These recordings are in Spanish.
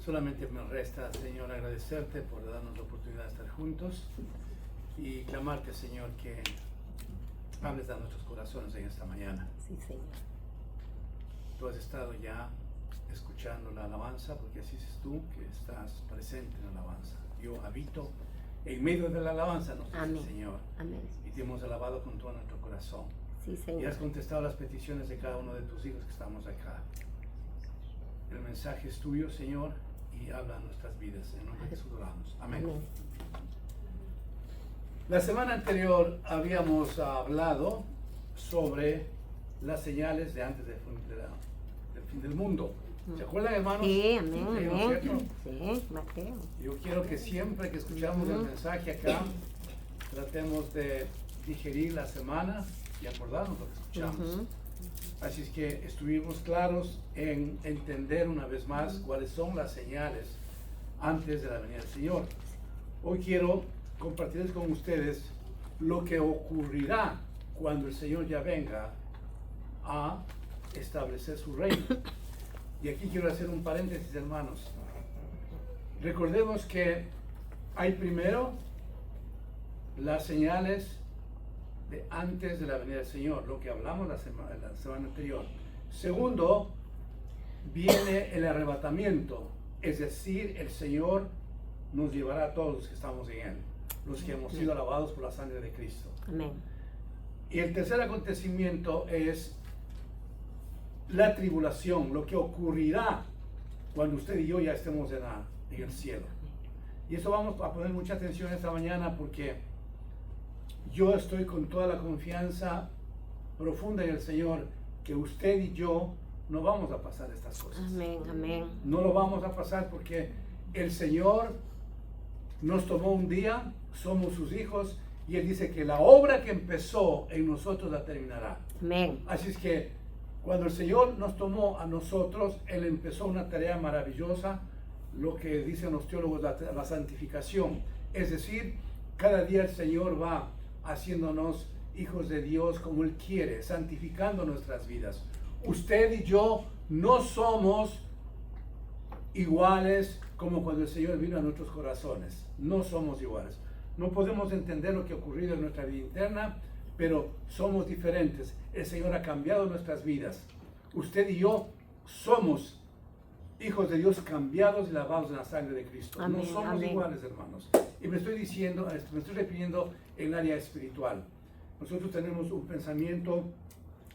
Solamente me resta, Señor, agradecerte por darnos la oportunidad de estar juntos y clamarte, Señor, que hables a nuestros corazones en esta mañana. Sí, Señor. Tú has estado ya escuchando la alabanza, porque así dices tú, que estás presente en la alabanza. Yo habito en medio de la alabanza, nos dice el Señor. Amén. Y te hemos alabado con todo nuestro corazón. Sí, Señor. Y has contestado las peticiones de cada uno de tus hijos que estamos acá. El mensaje es tuyo, Señor, y habla en nuestras vidas. En nombre de Jesús oramos. Amén. Amén. La semana anterior habíamos hablado sobre las señales de antes del fin del mundo. ¿Se acuerdan, hermanos? Sí, amén, Sí, ¿no es amén. cierto? Sí, Mateo. Yo quiero que siempre que escuchamos el mensaje acá, tratemos de digerir la semana y acordarnos lo que escuchamos. Así es que estuvimos claros en entender una vez más cuáles son las señales antes de la venida del Señor. Hoy quiero compartirles con ustedes lo que ocurrirá cuando el Señor ya venga a establecer su reino. Y aquí quiero hacer un paréntesis, hermanos. Recordemos que hay primero las señales de antes de la venida del Señor, lo que hablamos la semana anterior. Segundo, viene el arrebatamiento, es decir, el Señor nos llevará a todos los que estamos en Él, los que hemos sido lavados por la sangre de Cristo. Amén. Y el tercer acontecimiento es la tribulación, lo que ocurrirá cuando usted y yo ya estemos en el cielo. Y eso vamos a poner mucha atención esta mañana, porque yo estoy con toda la confianza profunda en el Señor que usted y yo no vamos a pasar estas cosas. Amén, amén. No lo vamos a pasar porque el Señor nos tomó un día, somos sus hijos, y Él dice que la obra que empezó en nosotros la terminará. Amén. Así es que cuando el Señor nos tomó a nosotros, Él empezó una tarea maravillosa, lo que dicen los teólogos, la santificación. Es decir, cada día el Señor va haciéndonos hijos de Dios como Él quiere, santificando nuestras vidas. Usted y yo no somos iguales como cuando el Señor vino a nuestros corazones. No somos iguales. No podemos entender lo que ha ocurrido en nuestra vida interna, pero somos diferentes. El Señor ha cambiado nuestras vidas. Usted y yo somos hijos de Dios cambiados y lavados en la sangre de Cristo. Amén, No somos amén. iguales, hermanos. Y me estoy refiriendo en el área espiritual. Nosotros tenemos un pensamiento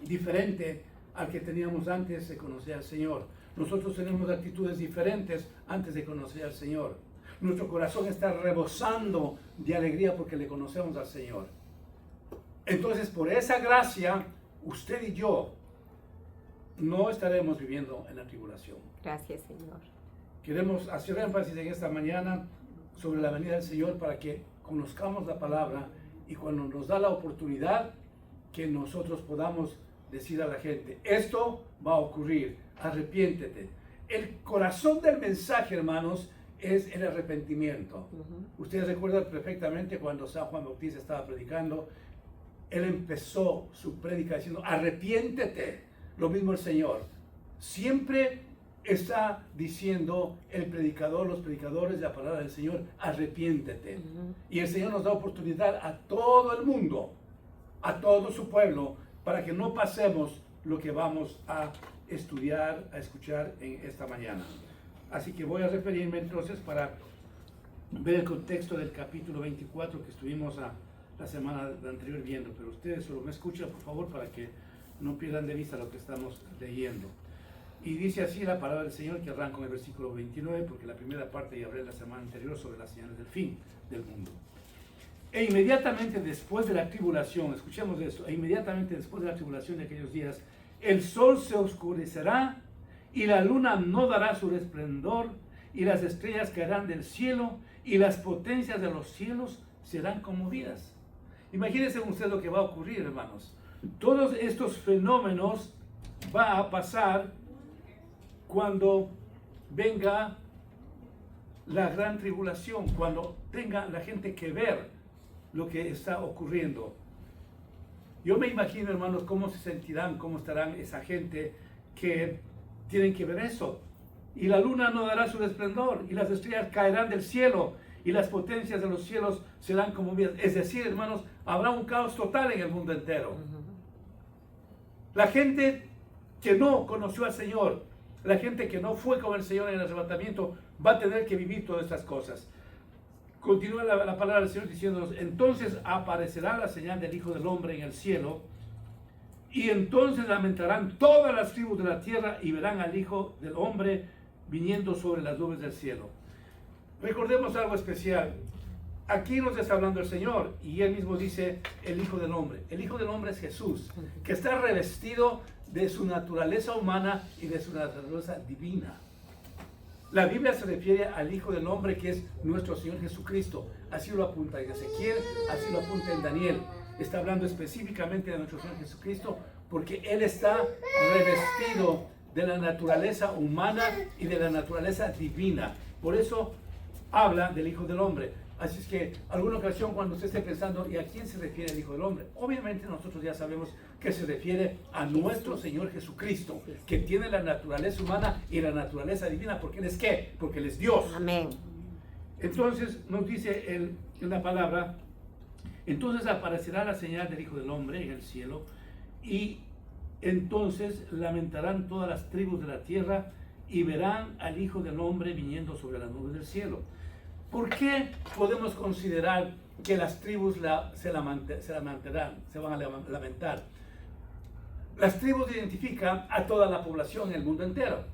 diferente al que teníamos antes de conocer al Señor. Nosotros tenemos actitudes diferentes antes de conocer al Señor. Nuestro corazón está rebosando de alegría porque le conocemos al Señor. Entonces, por esa gracia, usted y yo no estaremos viviendo en la tribulación. Gracias, Señor. Queremos hacer énfasis en esta mañana sobre la venida del Señor para que conozcamos la palabra y cuando nos da la oportunidad que nosotros podamos decir a la gente, esto va a ocurrir, arrepiéntete. El corazón del mensaje, hermanos, es el arrepentimiento. Ustedes recuerdan perfectamente cuando San Juan Bautista estaba predicando, él empezó su prédica diciendo, arrepiéntete. Lo mismo el Señor. Siempre está diciendo el predicador, los predicadores de la palabra del Señor, arrepiéntete. Y el Señor nos da oportunidad a todo el mundo, a todo su pueblo, para que no pasemos lo que vamos a estudiar, a escuchar en esta mañana. Así que voy a referirme entonces para ver el contexto del capítulo 24 que estuvimos la semana anterior viendo, pero ustedes solo me escuchan, por favor, para que no pierdan de vista lo que estamos leyendo. Y dice así la palabra del Señor, que arranca en el versículo 29, porque la primera parte ya hablé la semana anterior sobre las señales del fin del mundo. E inmediatamente después de la tribulación, escuchemos esto, e inmediatamente después de la tribulación de aquellos días, el sol se oscurecerá y la luna no dará su resplandor y las estrellas caerán del cielo y las potencias de los cielos serán conmovidas. Imagínense usted lo que va a ocurrir, hermanos. Todos estos fenómenos va a pasar cuando venga la gran tribulación, cuando tenga la gente que ver lo que está ocurriendo. Yo me imagino, hermanos, cómo se sentirán, cómo estarán esa gente que tienen que ver eso. y la luna no dará su esplendor, y las estrellas caerán del cielo, y las potencias de los cielos serán conmovidas. Es decir, hermanos, habrá un caos total en el mundo entero. La gente que no conoció al Señor, la gente que no fue con el Señor en el arrebatamiento, va a tener que vivir todas estas cosas. Continúa la palabra del Señor diciéndonos: entonces aparecerá la señal del Hijo del Hombre en el cielo, y entonces lamentarán todas las tribus de la tierra y verán al Hijo del Hombre viniendo sobre las nubes del cielo. Recordemos algo especial. Aquí nos está hablando el Señor y Él mismo dice el Hijo del Hombre. El Hijo del Hombre es Jesús, que está revestido de su naturaleza humana y de su naturaleza divina. La Biblia se refiere al Hijo del Hombre, que es nuestro Señor Jesucristo. Así lo apunta en Ezequiel, así lo apunta en Daniel. Está hablando específicamente de nuestro Señor Jesucristo porque Él está revestido de la naturaleza humana y de la naturaleza divina. Por eso habla del Hijo del Hombre. Así es que alguna ocasión cuando usted esté pensando, ¿y a quién se refiere el Hijo del Hombre? Obviamente nosotros ya sabemos que se refiere a nuestro Señor Jesucristo, que tiene la naturaleza humana y la naturaleza divina. ¿Porque Él es qué? Porque Él es Dios. Amén. Entonces nos dice en la palabra: entonces aparecerá la señal del Hijo del Hombre en el cielo, y entonces lamentarán todas las tribus de la tierra y verán al Hijo del Hombre viniendo sobre las nubes del cielo. ¿Por qué podemos considerar que las tribus se lamentarán, se van a lamentar? Las tribus identifican a toda la población en el mundo entero.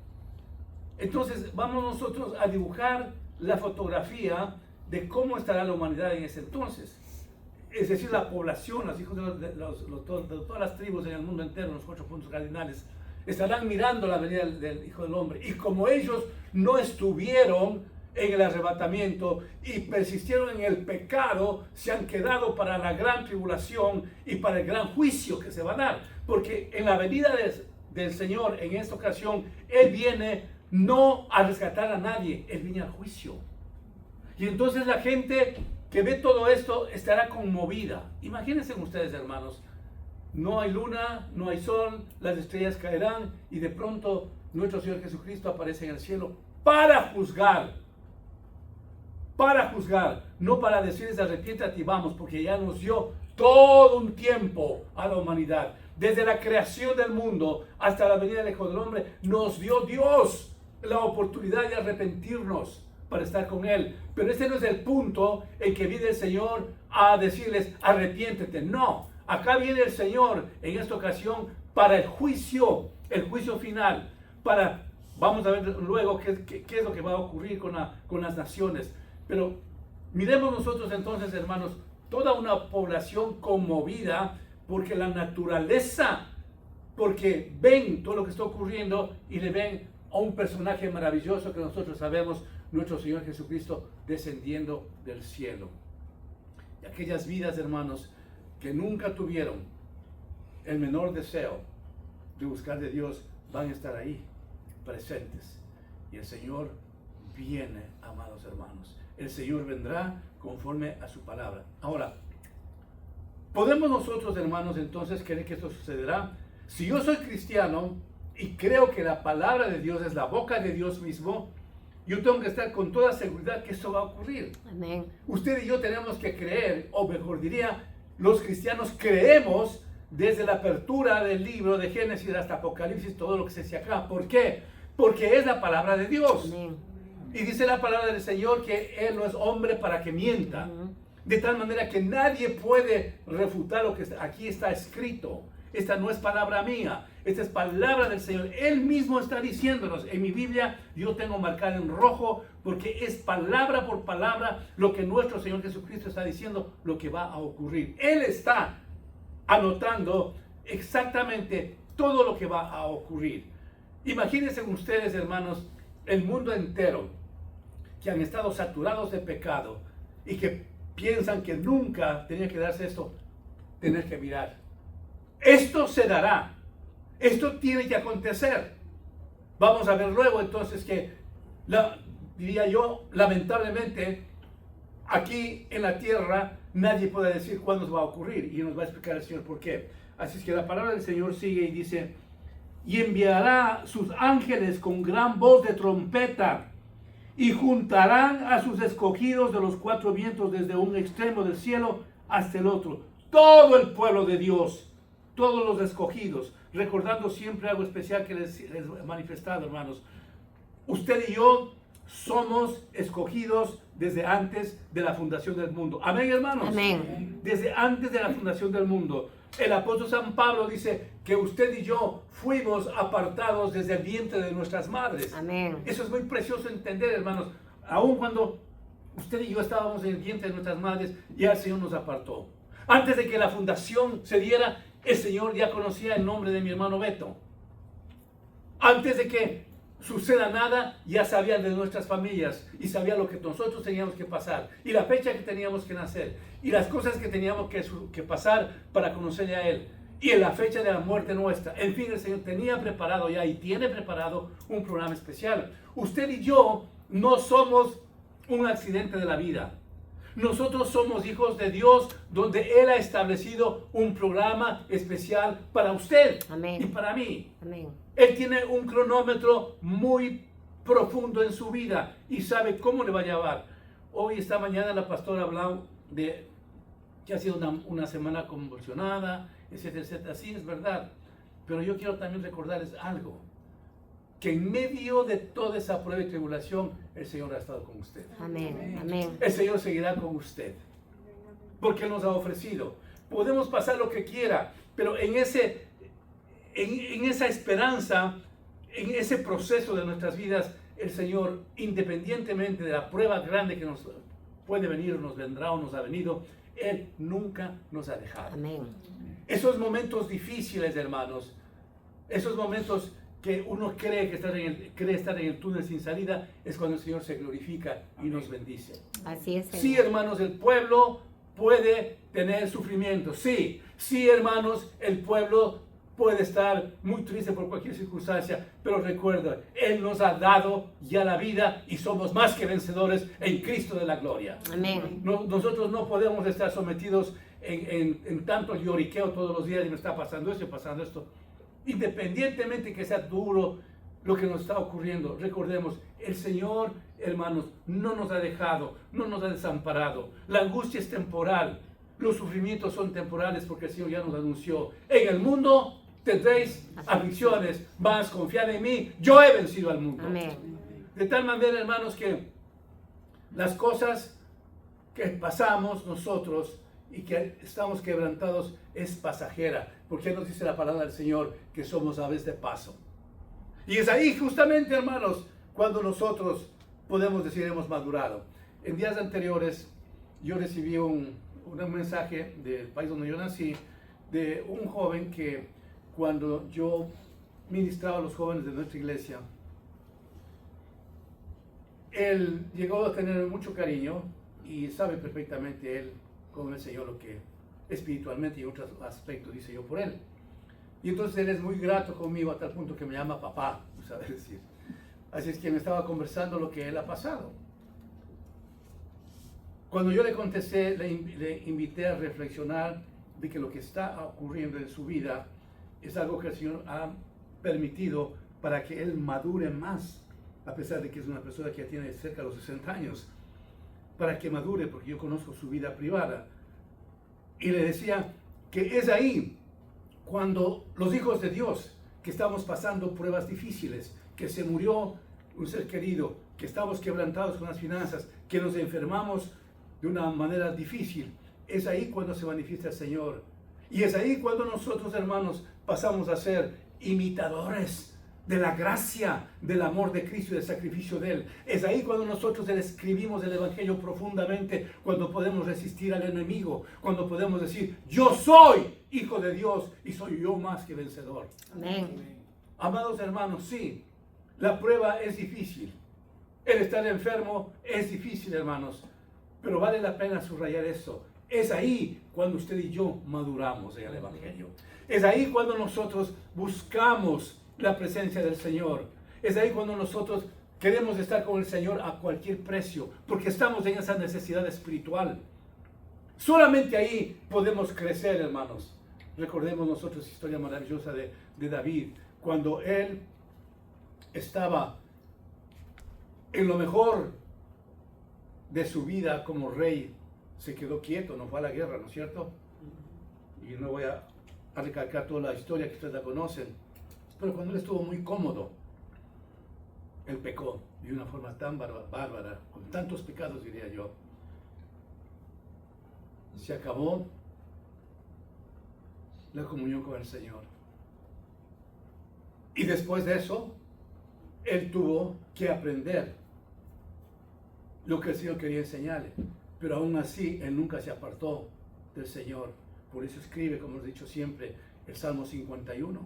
Entonces vamos nosotros a dibujar la fotografía de cómo estará la humanidad en ese entonces. Es decir, la población, los hijos de todas las tribus en el mundo entero, los 4 puntos cardinales, estarán mirando la venida del Hijo del Hombre. Y como ellos no estuvieron en el arrebatamiento y persistieron en el pecado, se han quedado para la gran tribulación y para el gran juicio que se va a dar. Porque en la venida del Señor, en esta ocasión, Él viene no a rescatar a nadie, Él viene al juicio. Y entonces la gente que ve todo esto estará conmovida. Imagínense ustedes, hermanos, no hay luna, no hay sol, las estrellas caerán y de pronto nuestro Señor Jesucristo aparece en el cielo para juzgar, no para decirles arrepiéntate y vamos, porque ya nos dio todo un tiempo a la humanidad. Desde la creación del mundo hasta la venida del Hijo del Hombre, nos dio Dios la oportunidad de arrepentirnos para estar con Él. Pero ese no es el punto en que viene el Señor a decirles arrepiéntete. No, acá viene el Señor en esta ocasión para el juicio final. Vamos a ver luego qué es lo que va a ocurrir con las naciones. Pero miremos nosotros entonces, hermanos, toda una población conmovida porque la naturaleza, porque ven todo lo que está ocurriendo y le ven a un personaje maravilloso que nosotros sabemos, nuestro Señor Jesucristo descendiendo del cielo. Y aquellas vidas, hermanos, que nunca tuvieron el menor deseo de buscar de Dios, van a estar ahí, presentes. Y el Señor viene, amados hermanos. El Señor vendrá conforme a su palabra. Ahora, ¿podemos nosotros, hermanos, entonces creer que esto sucederá? Si yo soy cristiano y creo que la palabra de Dios es la boca de Dios mismo, yo tengo que estar con toda seguridad que esto va a ocurrir. Amén. Usted y yo tenemos que creer, o mejor diría, los cristianos creemos desde la apertura del libro de Génesis hasta Apocalipsis, todo lo que se dice acá. ¿Por qué? Porque es la palabra de Dios. Amén. Y dice la palabra del Señor que Él no es hombre para que mienta. De tal manera que nadie puede refutar lo que aquí está escrito. Esta no es palabra mía, esta es palabra del Señor. Él mismo está diciéndonos. En mi Biblia yo tengo marcado en rojo porque es palabra por palabra lo que nuestro Señor Jesucristo está diciendo, lo que va a ocurrir. Él está anotando exactamente todo lo que va a ocurrir. Imagínense ustedes, hermanos, el mundo entero que han estado saturados de pecado y que piensan que nunca tenía que darse esto, tener que mirar. Esto se dará. Esto tiene que acontecer. Vamos a ver luego entonces que, diría yo, lamentablemente, aquí en la tierra nadie puede decir cuándo va a ocurrir. Y nos va a explicar el Señor por qué. Así es que la palabra del Señor sigue y dice: y enviará sus ángeles con gran voz de trompeta, y juntarán a sus escogidos de los cuatro vientos desde un extremo del cielo hasta el otro. Todo el pueblo de Dios, todos los escogidos, recordando siempre algo especial que les he manifestado, hermanos. Usted y yo somos escogidos desde antes de la fundación del mundo. Amén, hermanos. Amén. Desde antes de la fundación del mundo. El apóstol San Pablo dice que usted y yo fuimos apartados desde el vientre de nuestras madres. Amén. Eso es muy precioso entender, hermanos. Aun cuando usted y yo estábamos en el vientre de nuestras madres, ya el Señor nos apartó. Antes de que la fundación se diera, el Señor ya conocía el nombre de mi hermano Beto. Antes de que suceda nada, ya sabía de nuestras familias y sabía lo que nosotros teníamos que pasar y la fecha que teníamos que nacer y las cosas que teníamos que pasar para conocerle a Él y en la fecha de la muerte nuestra. En fin, el Señor tenía preparado ya y tiene preparado un programa especial. Usted y yo no somos un accidente de la vida. Nosotros somos hijos de Dios, donde Él ha establecido un programa especial para usted. Amén. Y para mí. Amén. Él tiene un cronómetro muy profundo en su vida y sabe cómo le va a llevar. Hoy, esta mañana, la pastora habló de que ha sido una semana convulsionada, etcétera, etcétera. Sí, es verdad. Pero yo quiero también recordarles algo. Que en medio de toda esa prueba y tribulación, el Señor ha estado con usted. Amén. Amén. El Señor seguirá con usted. Porque Él nos ha ofrecido. Podemos pasar lo que quiera, pero en esa esperanza, en ese proceso de nuestras vidas, el Señor, independientemente de la prueba grande que nos puede venir, o nos vendrá o nos ha venido, Él nunca nos ha dejado. Amén. Esos momentos difíciles, hermanos, esos momentos que uno cree estar en el túnel sin salida, es cuando el Señor se glorifica y nos bendice. Así es, Señor. Sí, hermanos, el pueblo puede tener sufrimiento. Sí, hermanos, el pueblo puede estar muy triste por cualquier circunstancia, pero recuerda, Él nos ha dado ya la vida y somos más que vencedores en Cristo de la gloria. Amén. Nosotros no podemos estar sometidos en tanto lloriqueo todos los días y me está pasando esto y pasando esto. Independientemente que sea duro lo que nos está ocurriendo, recordemos, el Señor, hermanos, no nos ha dejado, no nos ha desamparado. La angustia es temporal, los sufrimientos son temporales porque el Señor ya nos anunció. En el mundo tendréis aflicciones, mas confiad en mí, yo he vencido al mundo. Amén. De tal manera, hermanos, que las cosas que pasamos nosotros y que estamos quebrantados es pasajera, porque nos dice la palabra del Señor que somos aves de paso. Y es ahí justamente, hermanos, cuando nosotros podemos decir hemos madurado. En días anteriores yo recibí un mensaje del país donde yo nací, de un joven que cuando yo ministraba a los jóvenes de nuestra iglesia, él llegó a tener mucho cariño y sabe perfectamente él cómo el Señor lo que espiritualmente y otros aspectos dice yo por él. Y entonces él es muy grato conmigo a tal punto que me llama papá, ¿sabes decir? Así es que me estaba conversando lo que él ha pasado. Cuando yo le contesté, le invité a reflexionar de que lo que está ocurriendo en su vida es algo que el Señor ha permitido para que él madure más, a pesar de que es una persona que ya tiene cerca de los 60 años, para que madure, porque yo conozco su vida privada. Y le decía que es ahí cuando los hijos de Dios, que estamos pasando pruebas difíciles, que se murió un ser querido, que estamos quebrantados con las finanzas, que nos enfermamos de una manera difícil, es ahí cuando se manifiesta el Señor. Y es ahí cuando nosotros, hermanos, pasamos a ser imitadores de la gracia, del amor de Cristo y del sacrificio de Él. Es ahí cuando nosotros describimos el Evangelio profundamente, cuando podemos resistir al enemigo, cuando podemos decir, yo soy hijo de Dios y soy yo más que vencedor. Amén. Amados hermanos, sí, la prueba es difícil. El estar enfermo es difícil, hermanos, pero vale la pena subrayar eso. Es ahí cuando usted y yo maduramos en el Evangelio. Es ahí cuando nosotros buscamos la presencia del Señor. Es ahí cuando nosotros queremos estar con el Señor a cualquier precio, porque estamos en esa necesidad espiritual. Solamente ahí podemos crecer, hermanos. Recordemos nosotros la historia maravillosa de David, cuando él estaba en lo mejor de su vida como rey, se quedó quieto, no fue a la guerra, ¿no es cierto? Y no voy a recalcar toda la historia que ustedes la conocen, pero cuando él estuvo muy cómodo, él pecó de una forma tan bárbara, con tantos pecados diría yo. Se acabó la comunión con el Señor. Y después de eso, él tuvo que aprender lo que el Señor quería enseñarle. Pero aún así, él nunca se apartó del Señor. Por eso escribe, como hemos dicho siempre, el Salmo 51,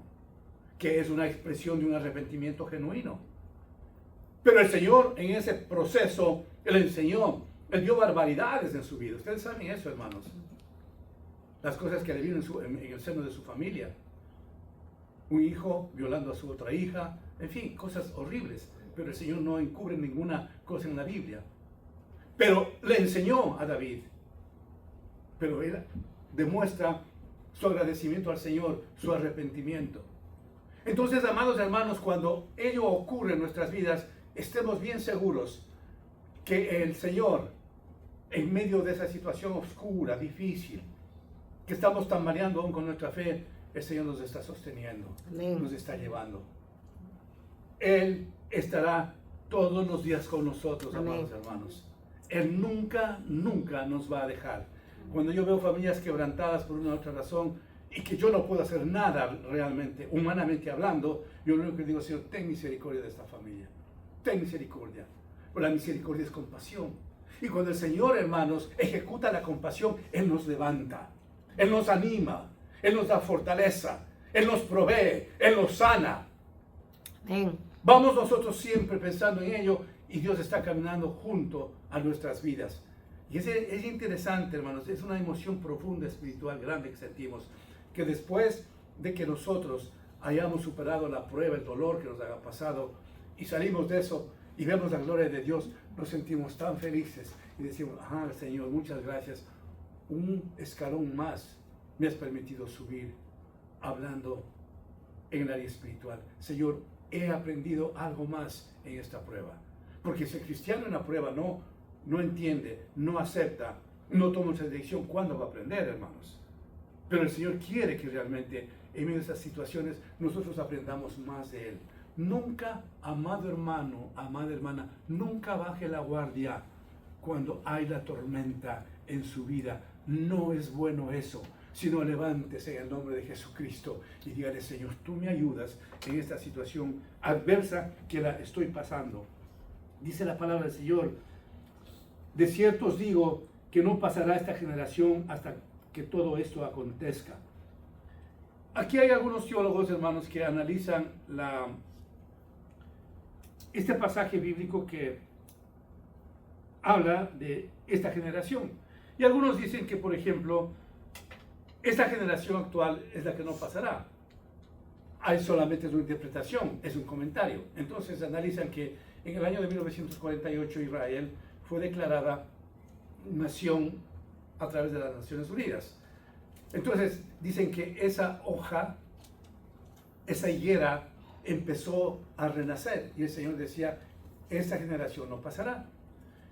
que es una expresión de un arrepentimiento genuino. Pero el Señor en ese proceso, Él enseñó, Él dio barbaridades en su vida. Ustedes saben eso, hermanos. Las cosas que le vino en el seno de su familia. Un hijo violando a su otra hija, en fin, cosas horribles. Pero el Señor no encubre ninguna cosa en la Biblia. Pero le enseñó a David. Pero él demuestra su agradecimiento al Señor, su arrepentimiento. Entonces, amados hermanos, cuando ello ocurre en nuestras vidas, estemos bien seguros que el Señor, en medio de esa situación oscura, difícil, que estamos tambaleando aún con nuestra fe, el Señor nos está sosteniendo, Amén. nos está llevando. Él estará todos los días con nosotros, Amén. amados hermanos. Él nunca, nunca nos va a dejar. Cuando yo veo familias quebrantadas por una u otra razón y que yo no puedo hacer nada realmente, humanamente hablando, yo lo único que digo, Señor, ten misericordia de esta familia. Ten misericordia. Porque la misericordia es compasión. Y cuando el Señor, hermanos, ejecuta la compasión, Él nos levanta. Él nos anima. Él nos da fortaleza. Él nos provee. Él nos sana. Amén. Vamos nosotros siempre pensando en ello y Dios está caminando junto a nuestras vidas. Y es interesante, hermanos, es una emoción profunda, espiritual, grande que sentimos, que después de que nosotros hayamos superado la prueba, el dolor que nos haya pasado, y salimos de eso y vemos la gloria de Dios, nos sentimos tan felices y decimos, Señor, muchas gracias, un escalón más me has permitido subir, hablando en el área espiritual. Señor, he aprendido algo más en esta prueba, porque si el cristiano en la prueba no entiende, no acepta, no toma esa decisión, ¿cuándo va a aprender, hermanos? Pero el Señor quiere que realmente en medio de esas situaciones nosotros aprendamos más de Él. Nunca, amado hermano, amada hermana, nunca baje la guardia cuando hay la tormenta en su vida. No es bueno eso, sino levántese en el nombre de Jesucristo y dígale, Señor, tú me ayudas en esta situación adversa que la estoy pasando. Dice la palabra del Señor, de cierto os digo que no pasará esta generación hasta que todo esto acontezca. Aquí hay algunos teólogos, hermanos, que analizan este pasaje bíblico que habla de esta generación. Y algunos dicen que, por ejemplo, esta generación actual es la que no pasará. Hay solamente una interpretación, es un comentario. Entonces analizan que en el año de 1948 Israel fue declarada nación a través de las Naciones Unidas. Entonces dicen que esa hoja, esa higuera empezó a renacer y el Señor decía, esta generación no pasará.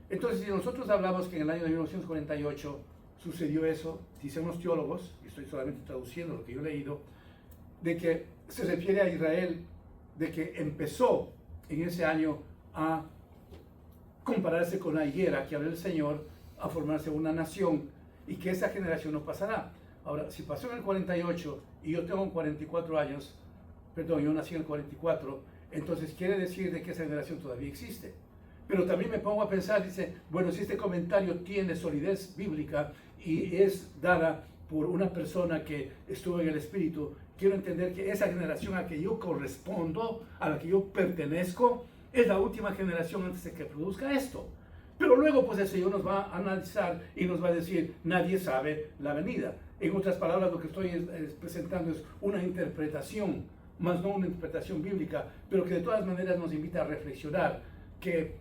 Entonces si nosotros hablamos que en el año de 1948 sucedió eso, dicen los teólogos, y estoy solamente traduciendo lo que yo he leído, de que se refiere a Israel, de que empezó en ese año a compararse con la higuera que habla el Señor, a formarse una nación, y que esa generación no pasará. Ahora, si pasó en el 48 y yo tengo 44 años, perdón, yo nací en el 44, entonces quiere decir de que esa generación todavía existe. Pero también me pongo a pensar, dice, bueno, si este comentario tiene solidez bíblica y es dada por una persona que estuvo en el Espíritu, quiero entender que esa generación a la que yo correspondo, a la que yo pertenezco, es la última generación antes de que produzca esto. Pero luego pues el Señor nos va a analizar y nos va a decir, nadie sabe la venida. En otras palabras, lo que estoy presentando es una interpretación, más no una interpretación bíblica, pero que de todas maneras nos invita a reflexionar que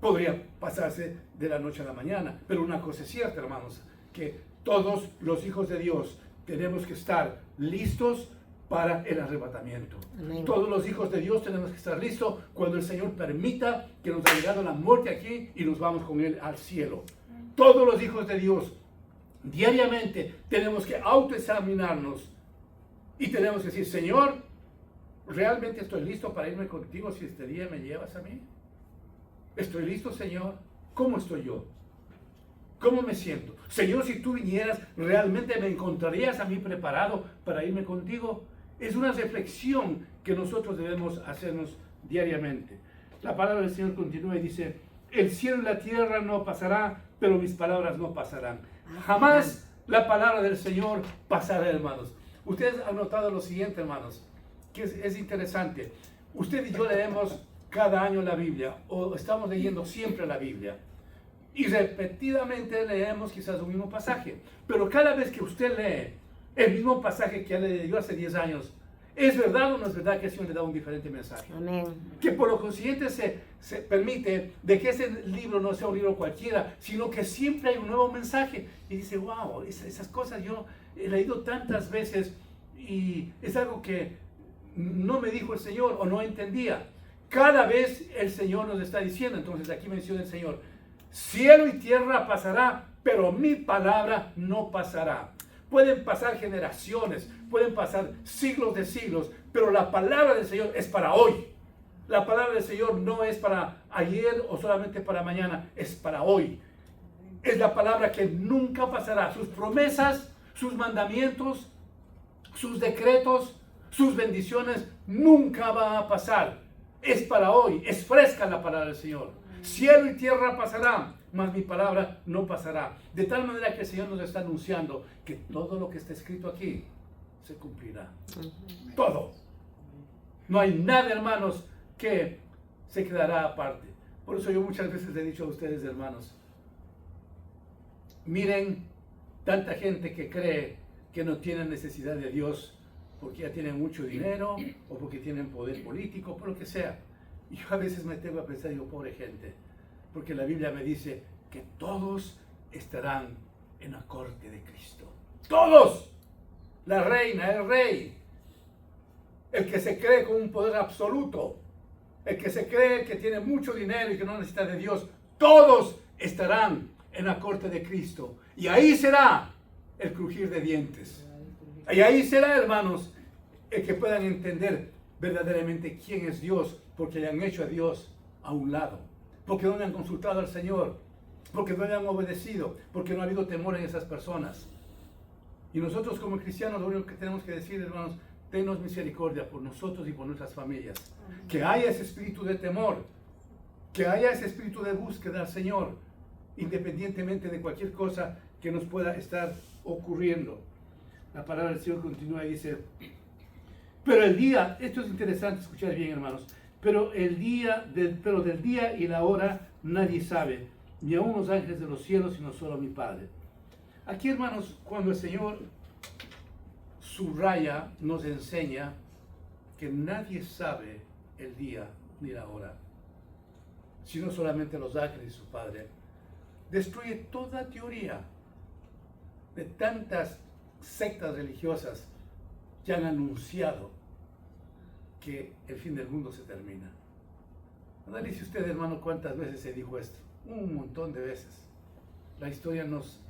podría pasarse de la noche a la mañana. Pero una cosa es cierta, hermanos, que todos los hijos de Dios tenemos que estar listos para el arrebatamiento. Amén. Todos los hijos de Dios tenemos que estar listos cuando el Señor permita que nos haya llegado la muerte aquí y nos vamos con Él al cielo. Todos los hijos de Dios diariamente tenemos que autoexaminarnos y tenemos que decir, Señor, ¿realmente estoy listo para irme contigo si este día me llevas a mí? ¿Estoy listo, Señor? ¿Cómo estoy yo? ¿Cómo me siento? Señor, si tú vinieras, ¿realmente me encontrarías a mí preparado para irme contigo? Es una reflexión que nosotros debemos hacernos diariamente. La palabra del Señor continúa y dice, el cielo y la tierra no pasará, pero mis palabras no pasarán. Jamás la palabra del Señor pasará, hermanos. Ustedes han notado lo siguiente, hermanos, que es interesante. Usted y yo leemos cada año la Biblia, o estamos leyendo siempre la Biblia. Y repetidamente leemos quizás un mismo pasaje. Pero cada vez que usted lee el mismo pasaje que leyó hace 10 años, ¿es verdad o no es verdad que el Señor le da un diferente mensaje? Amén. Que por lo consiguiente se permite de que ese libro no sea un libro cualquiera, sino que siempre hay un nuevo mensaje. Y dice, wow, esas cosas yo he leído tantas veces y es algo que no me dijo el Señor o no entendía. Cada vez el Señor nos está diciendo, entonces aquí menciona el Señor, cielo y tierra pasará, pero mi palabra no pasará. Pueden pasar generaciones, pueden pasar siglos de siglos, pero la palabra del Señor es para hoy. La palabra del Señor no es para ayer o solamente para mañana, es para hoy. Es la palabra que nunca pasará. Sus promesas, sus mandamientos, sus decretos, sus bendiciones nunca van a pasar. Es para hoy, es fresca la palabra del Señor. Cielo y tierra pasarán, mas mi palabra no pasará. De tal manera que el Señor nos está anunciando que todo lo que está escrito aquí se cumplirá. Todo. No hay nada, hermanos, que se quedará aparte. Por eso yo muchas veces le he dicho a ustedes, hermanos, miren tanta gente que cree que no tienen necesidad de Dios porque ya tienen mucho dinero o porque tienen poder político, por lo que sea. Y yo a veces me tengo a pensar, digo, pobre gente, porque la Biblia me dice que todos estarán en la corte de Cristo. ¡Todos! La reina, el rey, el que se cree con un poder absoluto, el que se cree que tiene mucho dinero y que no necesita de Dios, todos estarán en la corte de Cristo. Y ahí será el crujir de dientes. Y ahí será, hermanos, el que puedan entender verdaderamente quién es Dios, porque le han hecho a Dios a un lado, porque no le han consultado al Señor, porque no le han obedecido, porque no ha habido temor en esas personas. Y nosotros como cristianos lo único que tenemos que decir, hermanos, tenos misericordia por nosotros y por nuestras familias. Que haya ese espíritu de temor, que haya ese espíritu de búsqueda al Señor, independientemente de cualquier cosa que nos pueda estar ocurriendo. La palabra del Señor continúa y dice, pero el día, esto es interesante escuchar bien, hermanos, pero del día y la hora nadie sabe, ni aun los ángeles de los cielos, sino solo mi Padre. Aquí, hermanos, cuando el Señor subraya, nos enseña que nadie sabe el día ni la hora, sino solamente los ángeles y su Padre, destruye toda teoría de tantas sectas religiosas que han anunciado que el fin del mundo se termina. Analice usted, hermano, cuántas veces se dijo esto. Un montón de veces. La historia nos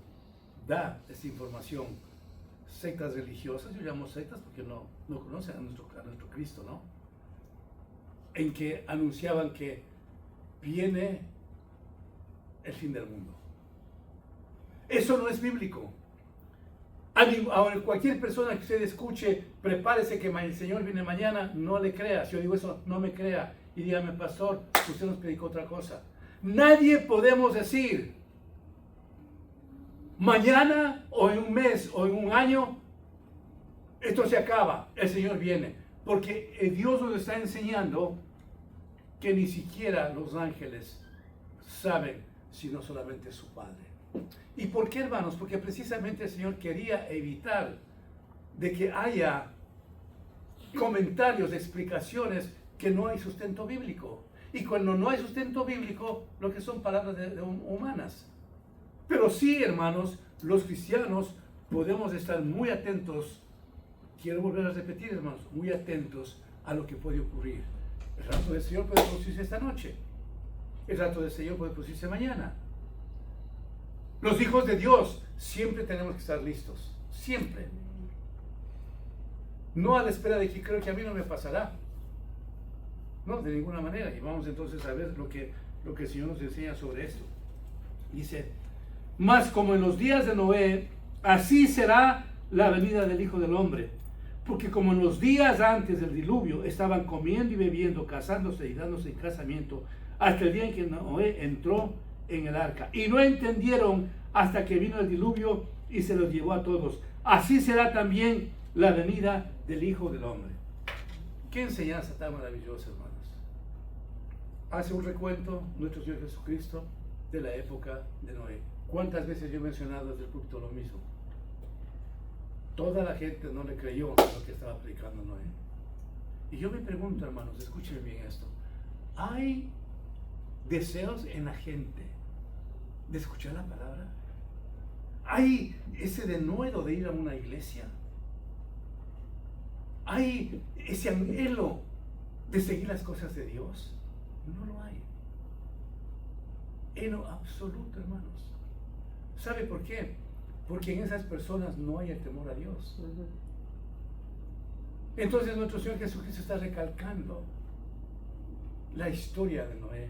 da esa información. Sectas religiosas, yo llamo sectas porque no conocen a nuestro Cristo, ¿no? En que anunciaban que viene el fin del mundo. Eso no es bíblico. A cualquier persona que usted escuche, prepárese que el Señor viene mañana, no le crea. Si yo digo eso, no me crea. Y dígame, pastor, usted nos predicó otra cosa. Nadie podemos decir, mañana o en un mes o en un año, esto se acaba, el Señor viene. Porque Dios nos está enseñando que ni siquiera los ángeles saben, sino solamente su Padre. ¿Y por qué, hermanos? Porque precisamente el Señor quería evitar de que haya comentarios, explicaciones que no hay sustento bíblico. Y cuando no hay sustento bíblico, lo que son palabras humanas. Pero sí, hermanos, los cristianos podemos estar muy atentos quiero volver a repetir, hermanos, muy atentos a lo que puede ocurrir. El rapto del Señor puede producirse esta noche. El rapto del Señor puede producirse mañana. Los hijos de Dios siempre tenemos que estar listos. Siempre. No a la espera de que creo que a mí no me pasará. No, de ninguna manera. Y vamos entonces a ver lo que el Señor nos enseña sobre esto. Dice, mas como en los días de Noé, así será la venida del Hijo del Hombre. Porque como en los días antes del diluvio estaban comiendo y bebiendo, casándose y dándose en casamiento, hasta el día en que Noé entró en el arca. Y no entendieron hasta que vino el diluvio y se los llevó a todos. Así será también la venida del Hijo del Hombre. Qué enseñanza tan maravillosa, hermanos. Hace un recuento nuestro Señor Jesucristo de la época de Noé. ¿Cuántas veces yo he mencionado desde el púlpito lo mismo? Toda la gente no le creyó lo que estaba predicando Noé. Y yo me pregunto, hermanos, escúchenme bien esto. ¿Hay deseos en la gente de escuchar la palabra? ¿Hay ese denuedo de ir a una iglesia? ¿Hay ese anhelo de seguir las cosas de Dios? No lo hay. En lo absoluto, hermanos. ¿Sabe por qué? Porque en esas personas no hay el temor a Dios. Entonces nuestro Señor Jesucristo está recalcando la historia de Noé.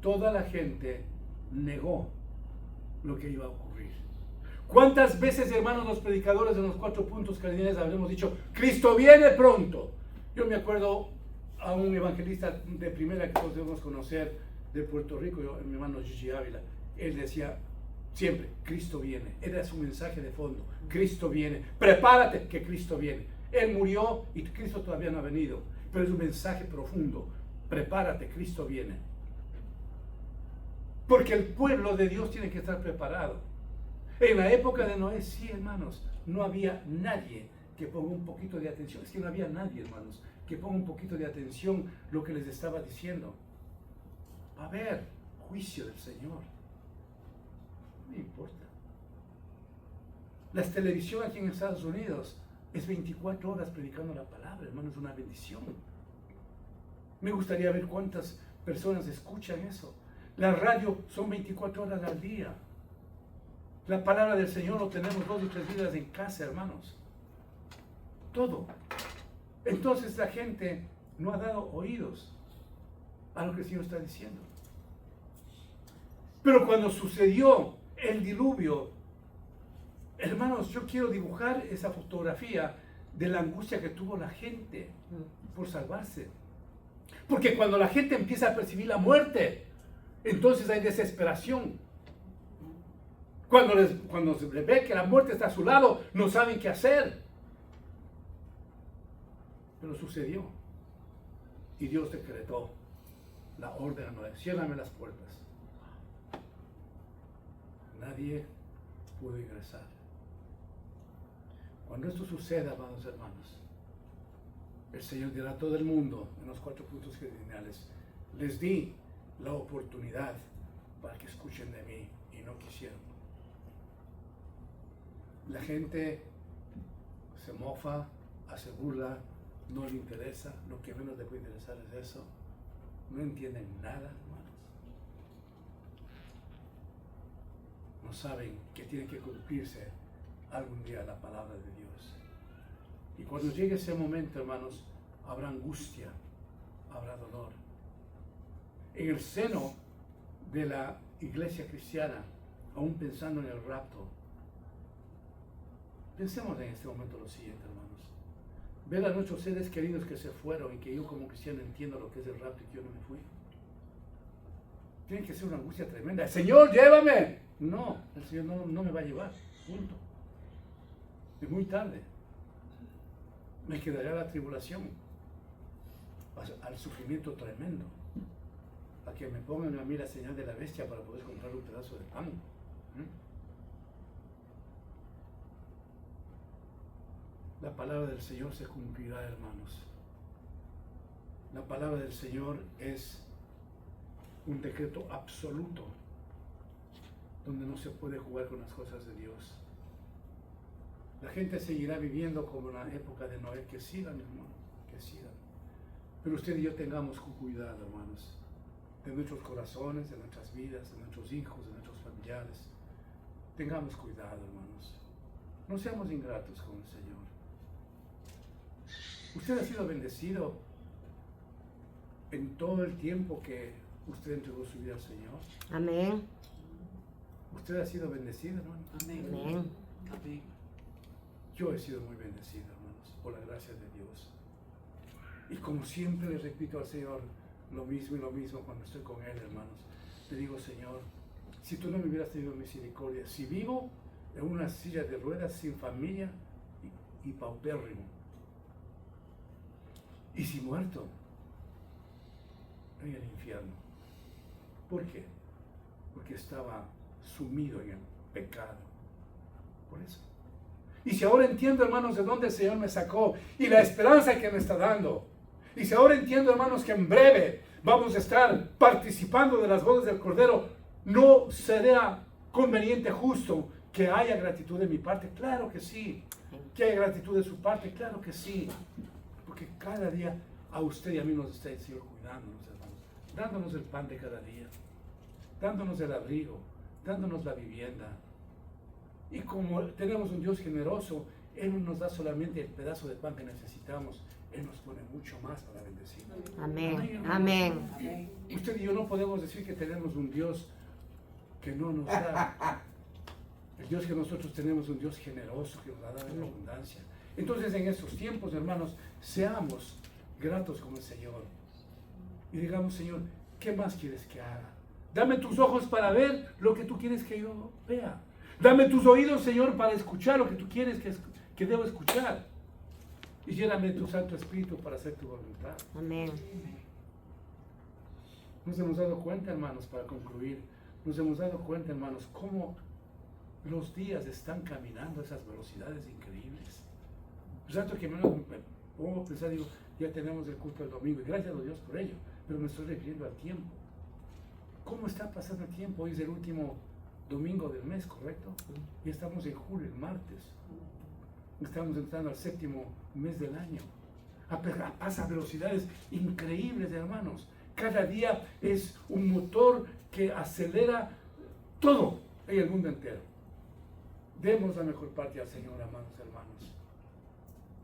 Toda la gente negó lo que iba a ocurrir. ¿Cuántas veces, hermanos, los predicadores de los 4 puntos cardinales habremos dicho, Cristo viene pronto? Yo me acuerdo a un evangelista de primera que todos debemos conocer de Puerto Rico, mi hermano Gigi Ávila. Él decía siempre, Cristo viene. Era su mensaje de fondo, Cristo viene. Prepárate que Cristo viene. Él murió y Cristo todavía no ha venido, pero es un mensaje profundo. Prepárate, Cristo viene. Porque el pueblo de Dios tiene que estar preparado. En la época de Noé, sí, hermanos, no había nadie que ponga un poquito de atención. Es que no había nadie, hermanos, que ponga un poquito de atención lo que les estaba diciendo. Va a haber juicio del Señor. No me importa. La televisión aquí en Estados Unidos es 24 horas predicando la palabra, hermanos, es una bendición. Me gustaría ver cuántas personas escuchan eso. La radio son 24 horas al día. La palabra del Señor lo tenemos 2 y 3 días en casa, hermanos. Todo. Entonces la gente no ha dado oídos a lo que el Señor está diciendo. Pero cuando sucedió el diluvio, hermanos, yo quiero dibujar esa fotografía de la angustia que tuvo la gente por salvarse. Porque cuando la gente empieza a percibir la muerte, entonces hay desesperación. Cuando se ve que la muerte está a su lado, no saben qué hacer. Pero sucedió. Y Dios decretó la orden a Noé: ciérrame las puertas. Nadie pudo ingresar. Cuando esto suceda, amados hermanos, el Señor dirá a todo el mundo en los 4 puntos cardinales: les di la oportunidad para que escuchen de mí y no quisieron. La gente se mofa, hace burla, no le interesa, lo que menos le puede interesar es eso. No entienden nada, hermanos. No saben que tiene que cumplirse algún día la palabra de Dios. Y cuando llegue ese momento, hermanos, habrá angustia, habrá dolor. En el seno de la iglesia cristiana, aún pensando en el rapto, pensemos en este momento lo siguiente, hermanos. Ver a nuestros seres queridos que se fueron y que yo como cristiano entiendo lo que es el rapto y que yo no me fui. Tiene que ser una angustia tremenda. Señor, llévame. No, el Señor no me va a llevar. Punto. Es muy tarde. Me quedará la tribulación, al sufrimiento tremendo, a que me pongan a mí la señal de la bestia para poder comprar un pedazo de pan. La palabra del Señor se cumplirá, hermanos. La palabra del Señor es un decreto absoluto, donde no se puede jugar con las cosas de Dios. La gente seguirá viviendo como en la época de Noé. Que sigan, hermano, que sigan. Pero usted y yo tengamos cuidado, hermanos, de nuestros corazones, de nuestras vidas, de nuestros hijos, de nuestros familiares. Tengamos cuidado, hermanos. No seamos ingratos con el Señor. Usted ha sido bendecido en todo el tiempo que usted entregó su vida al Señor. Amén. Usted ha sido bendecido, hermano. Amén. Amén. Amén. Yo he sido muy bendecido, hermanos, por la gracia de Dios. Y como siempre le repito al Señor lo mismo y lo mismo cuando estoy con Él, hermanos. Le digo, Señor, si tú no me hubieras tenido misericordia, si vivo en una silla de ruedas sin familia y paupérrimo, y si muerto en el infierno. ¿Por qué? Porque estaba sumido en el pecado. Por eso. Y si ahora entiendo, hermanos, de dónde el Señor me sacó y la esperanza que me está dando. Y si ahora entiendo, hermanos, que en breve vamos a estar participando de las bodas del Cordero, no será conveniente, justo, que haya gratitud de mi parte. Claro que sí. Que haya gratitud de su parte. Claro que sí. Porque cada día a usted y a mí nos está el Señor cuidándonos, hermanos. Dándonos el pan de cada día. Dándonos el abrigo. Dándonos la vivienda. Y como tenemos un Dios generoso, Él no nos da solamente el pedazo de pan que necesitamos, Él nos pone mucho más para bendecirnos. Amén. Amén. Amén. Usted y yo no podemos decir que tenemos un Dios que no nos da. El Dios que nosotros tenemos es un Dios generoso que nos da en abundancia. Entonces, en estos tiempos, hermanos, seamos gratos con el Señor. Y digamos, Señor, ¿qué más quieres que haga? Dame tus ojos para ver lo que tú quieres que yo vea. Dame tus oídos, Señor, para escuchar lo que tú quieres que debo escuchar. Y lléname tu Santo Espíritu para hacer tu voluntad. Amén. Nos hemos dado cuenta, hermanos, para concluir, nos hemos dado cuenta, hermanos, cómo los días están caminando a esas velocidades increíbles. Por tanto que menos me pongo a pensar, digo, ya tenemos el culto el domingo, y gracias a Dios por ello, pero me estoy refiriendo al tiempo. ¿Cómo está pasando el tiempo? Hoy es el último domingo del mes, ¿correcto? Y estamos en julio, el martes. Estamos entrando al 7º mes del año. Pasa a velocidades increíbles, hermanos. Cada día es un motor que acelera todo en el mundo entero. Demos la mejor parte al Señor, amados hermanos,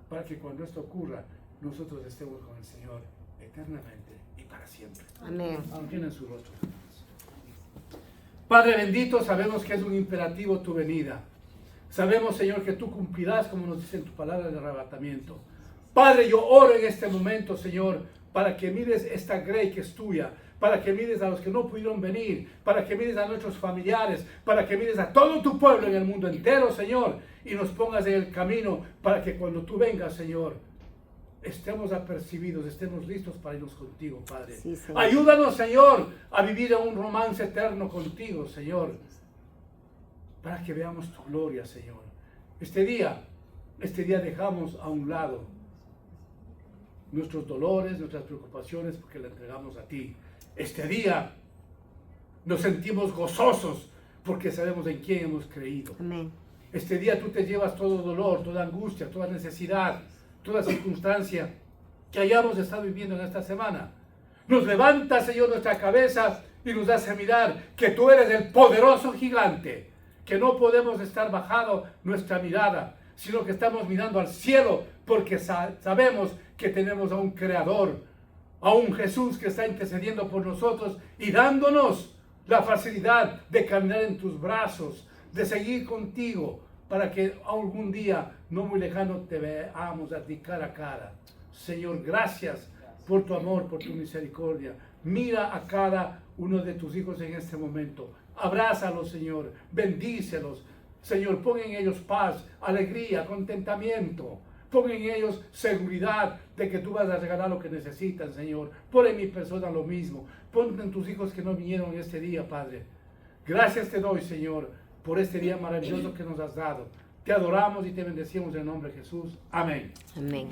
para que cuando esto ocurra, nosotros estemos con el Señor eternamente y para siempre. Amén. Inclinen su rostro, hermanos. Padre bendito, sabemos que es un imperativo tu venida. Sabemos, Señor, que tú cumplirás, como nos dice en tu palabra de arrebatamiento. Padre, yo oro en este momento, Señor, para que mires esta grey que es tuya, para que mires a los que no pudieron venir, para que mires a nuestros familiares, para que mires a todo tu pueblo en el mundo entero, Señor, y nos pongas en el camino para que cuando tú vengas, Señor, estemos apercibidos, estemos listos para irnos contigo, Padre. Sí, Señor. Ayúdanos, Señor, a vivir en un romance eterno contigo, Señor, para que veamos tu gloria, Señor. Este día dejamos a un lado nuestros dolores, nuestras preocupaciones, porque le entregamos a ti. Este día nos sentimos gozosos porque sabemos en quién hemos creído. Amén. Este día tú te llevas todo dolor, toda angustia, toda necesidad, toda circunstancia que hayamos estado viviendo en esta semana. Nos levanta, Señor, nuestra cabeza y nos hace mirar que tú eres el poderoso gigante, que no podemos estar bajando nuestra mirada, sino que estamos mirando al cielo porque sabemos que tenemos a un Creador, a un Jesús que está intercediendo por nosotros y dándonos la facilidad de caminar en tus brazos, de seguir contigo, para que algún día, no muy lejano, te veamos a ti cara a cara. Señor, gracias por tu amor, por tu misericordia. Mira a cada uno de tus hijos en este momento. Abrázalos, Señor. Bendícelos. Señor, pon en ellos paz, alegría, contentamiento. Pon en ellos seguridad de que tú vas a regalar lo que necesitan, Señor. Pon en mi persona lo mismo. Pon en tus hijos que no vinieron este día, Padre. Gracias te doy, Señor, por este día maravilloso que nos has dado. Te adoramos y te bendecimos en el nombre de Jesús. Amén. Amén.